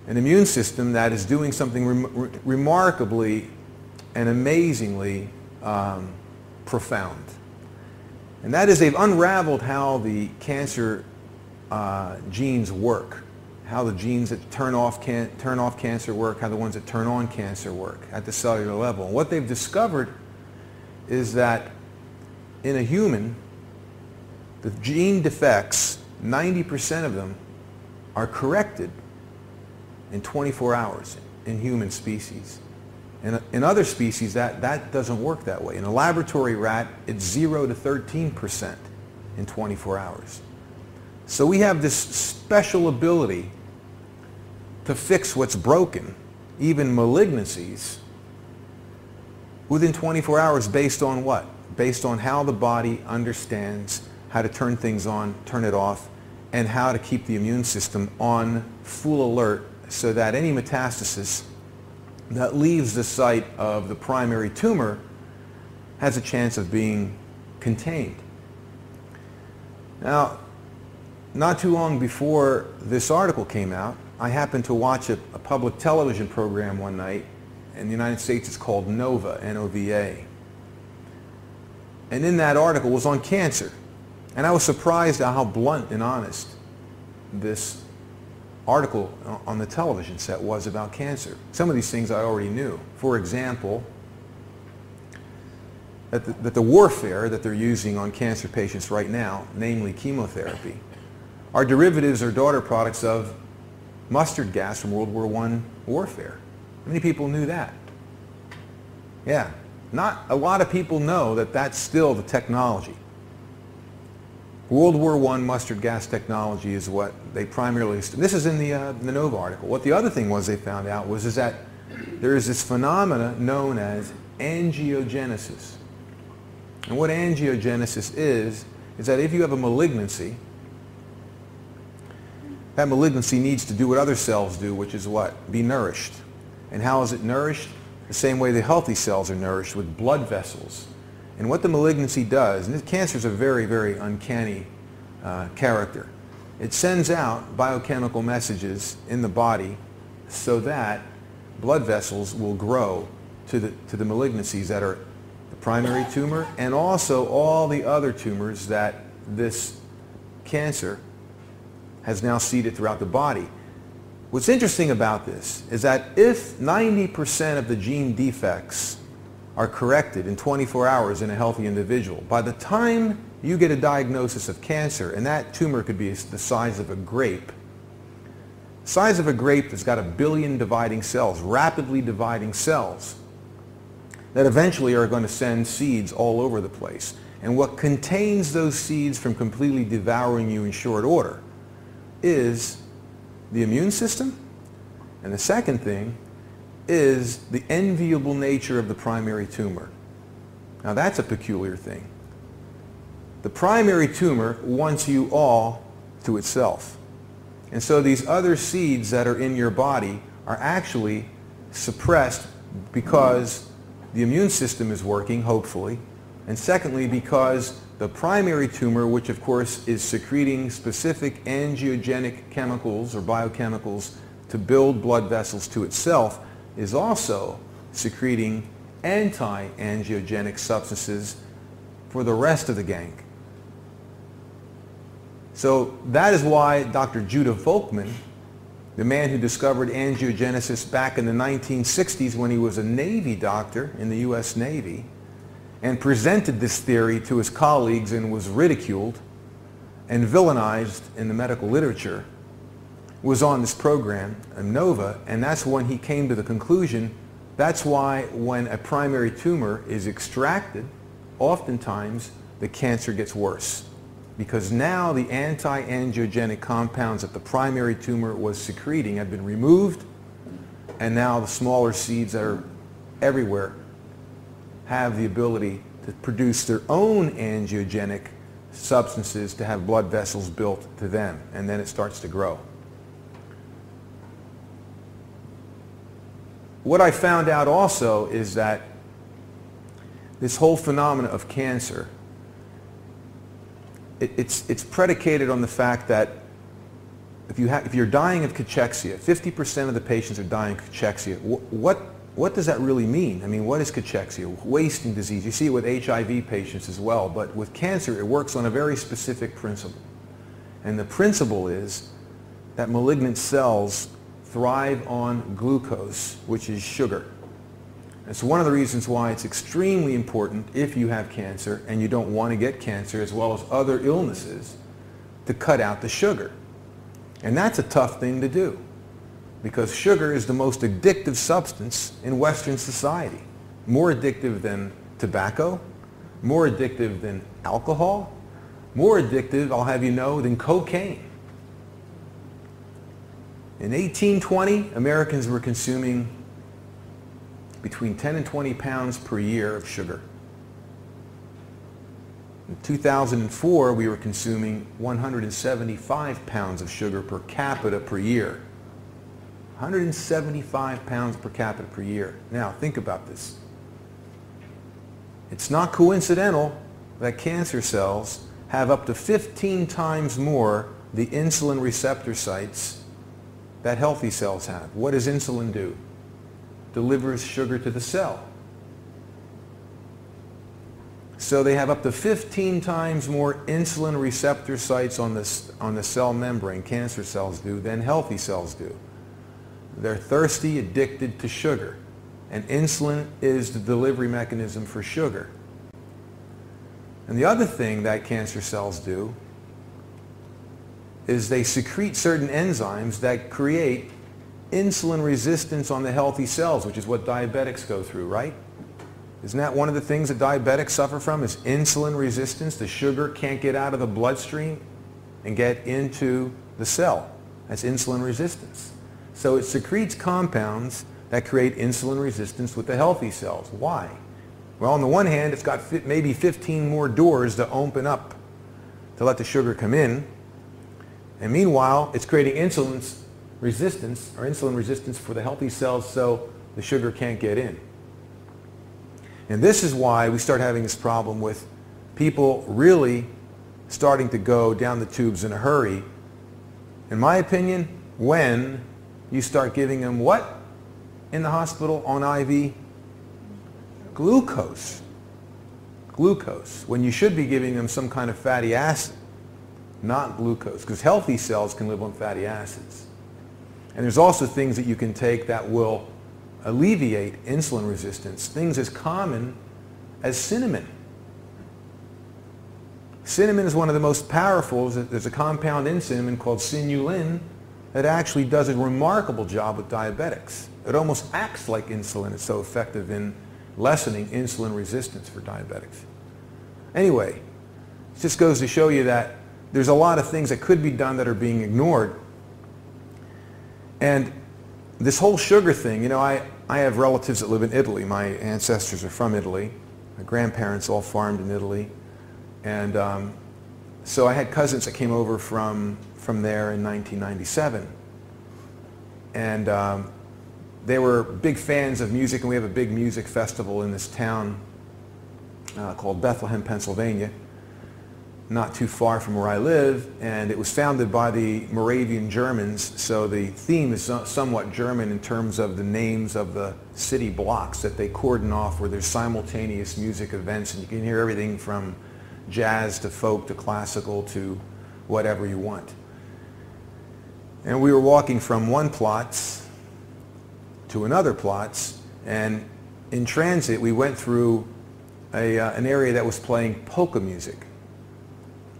an immune system that is doing something remarkably and amazingly profound. And that is they've unraveled how the cancer genes work, how the genes that turn off cancer work, how the ones that turn on cancer work at the cellular level. And what they've discovered is that in a human, the gene defects, 90% of them are corrected in 24 hours in human species. In other species, that doesn't work that way. In a laboratory rat, it's 0 to 13% in 24 hours. So we have this special ability to fix what's broken, even malignancies, within 24 hours based on what? Based on how the body understands how to turn things on, turn it off, and how to keep the immune system on full alert so that any metastasis that leaves the site of the primary tumor has a chance of being contained. Now, not too long before this article came out, I happened to watch a public television program one night. In the United States, it's called NOVA, N-O-V-A. And in that article was on cancer. And I was surprised at how blunt and honest this article on the television set was about cancer. Some of these things I already knew. For example, that the warfare that they're using on cancer patients right now, namely chemotherapy, are derivatives or daughter products of mustard gas from World War I warfare. How many people knew that? Yeah, not a lot of people know that that's still the technology. World War I mustard gas technology is what they primarily, this is in the NOVA article. What the other thing was they found out is that there is this phenomena known as angiogenesis. And what angiogenesis is that if you have a malignancy, that malignancy needs to do what other cells do, which is what? Be nourished. And how is it nourished? The same way the healthy cells are nourished, with blood vessels. And what the malignancy does, and cancer is a very, very uncanny character, it sends out biochemical messages in the body so that blood vessels will grow to the malignancies that are the primary tumor and also all the other tumors that this cancer has now seeded throughout the body. What's interesting about this is that if 90% of the gene defects are corrected in 24 hours in a healthy individual, by the time you get a diagnosis of cancer, and that tumor could be the size of a grape, size of a grape that's got 1 billion dividing cells, rapidly dividing cells, that eventually are going to send seeds all over the place. And what contains those seeds from completely devouring you in short order is the immune system, and the second thing is the enviable nature of the primary tumor. Now that's a peculiar thing. The primary tumor wants you all to itself. And so these other seeds that are in your body are actually suppressed because the immune system is working, hopefully, and secondly because the primary tumor, which of course is secreting specific angiogenic chemicals or biochemicals to build blood vessels to itself, is also secreting anti-angiogenic substances for the rest of the gang. So that is why Dr. Judah Folkman, the man who discovered angiogenesis back in the 1960s when he was a Navy doctor in the U.S. Navy, and presented this theory to his colleagues and was ridiculed and villainized in the medical literature, was on this program, NOVA, and that's when he came to the conclusion that's why when a primary tumor is extracted, oftentimes the cancer gets worse. Because now the anti-angiogenic compounds that the primary tumor was secreting have been removed, and now the smaller seeds that are everywhere have the ability to produce their own angiogenic substances to have blood vessels built to them, and then it starts to grow. What I found out also is that this whole phenomena of cancer, it's predicated on the fact that if you're dying of cachexia, 50% of the patients are dying of cachexia. What does that really mean? I mean, what is cachexia? Wasting disease. You see it with HIV patients as well, but with cancer it works on a very specific principle. And the principle is that malignant cells thrive on glucose, which is sugar. It's one of the reasons why it's extremely important, if you have cancer and you don't want to get cancer as well as other illnesses, to cut out the sugar. And that's a tough thing to do, because sugar is the most addictive substance in Western society. More addictive than tobacco, more addictive than alcohol, more addictive, I'll have you know, than cocaine. In 1820, Americans were consuming between 10 and 20 pounds per year of sugar. In 2004, we were consuming 175 pounds of sugar per capita per year. 175 pounds per capita per year. Now, think about this. It's not coincidental that cancer cells have up to 15 times more the insulin receptor sites that healthy cells have. What does insulin do? Delivers sugar to the cell. So they have up to 15 times more insulin receptor sites on the cell membrane, cancer cells do, than healthy cells do. They're thirsty, addicted to sugar, and insulin is the delivery mechanism for sugar. And the other thing that cancer cells do is they secrete certain enzymes that create insulin resistance on the healthy cells, which is what diabetics go through, right? Isn't that one of the things that diabetics suffer from, is insulin resistance? The sugar can't get out of the bloodstream and get into the cell. That's insulin resistance. So it secretes compounds that create insulin resistance with the healthy cells. Why? Well, on the one hand, it's got maybe 15 more doors to open up to let the sugar come in. And meanwhile, it's creating insulin resistance for the healthy cells, so the sugar can't get in. And this is why we start having this problem with people really starting to go down the tubes in a hurry. In my opinion, when you start giving them what in the hospital on IV? Glucose. Glucose. When you should be giving them some kind of fatty acid, not glucose, because healthy cells can live on fatty acids. And there's also things that you can take that will alleviate insulin resistance, things as common as cinnamon. Cinnamon is one of the most powerful. There's a compound in cinnamon called sinulin that actually does a remarkable job with diabetics. It almost acts like insulin. It's so effective in lessening insulin resistance for diabetics. Anyway, it just goes to show you that there's a lot of things that could be done that are being ignored. And this whole sugar thing, you know, I have relatives that live in Italy. My ancestors are from Italy. My grandparents all farmed in Italy. And so I had cousins that came over from there in 1997. And they were big fans of music, and we have a big music festival in this town called Bethlehem, Pennsylvania, not too far from where I live, and it was founded by the Moravian Germans, so the theme is somewhat German in terms of the names of the city blocks that they cordon off where there's simultaneous music events, and you can hear everything from jazz to folk to classical to whatever you want. And we were walking from one Platz to another Platz, and in transit we went through an area that was playing polka music.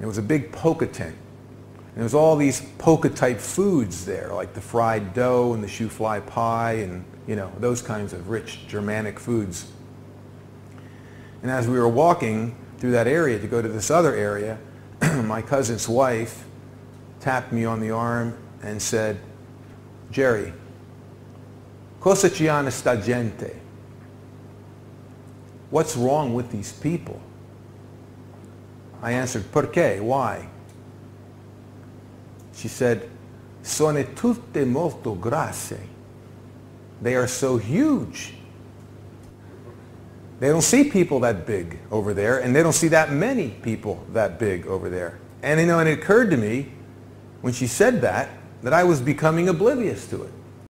It was a big polka tent. And there was all these polka-type foods there, like the fried dough and the shoe-fly pie and, you know, those kinds of rich Germanic foods. And as we were walking through that area to go to this other area, my cousin's wife tapped me on the arm and said, "Jerry, cosa ci hanno sta gente?" What's wrong with these people? I answered, "Perché? Why?" She said, "Sono tutte molto grasse." They are so huge. They don't see people that big over there, and they don't see that many people that big over there. And you know, and it occurred to me when she said that, that I was becoming oblivious to it.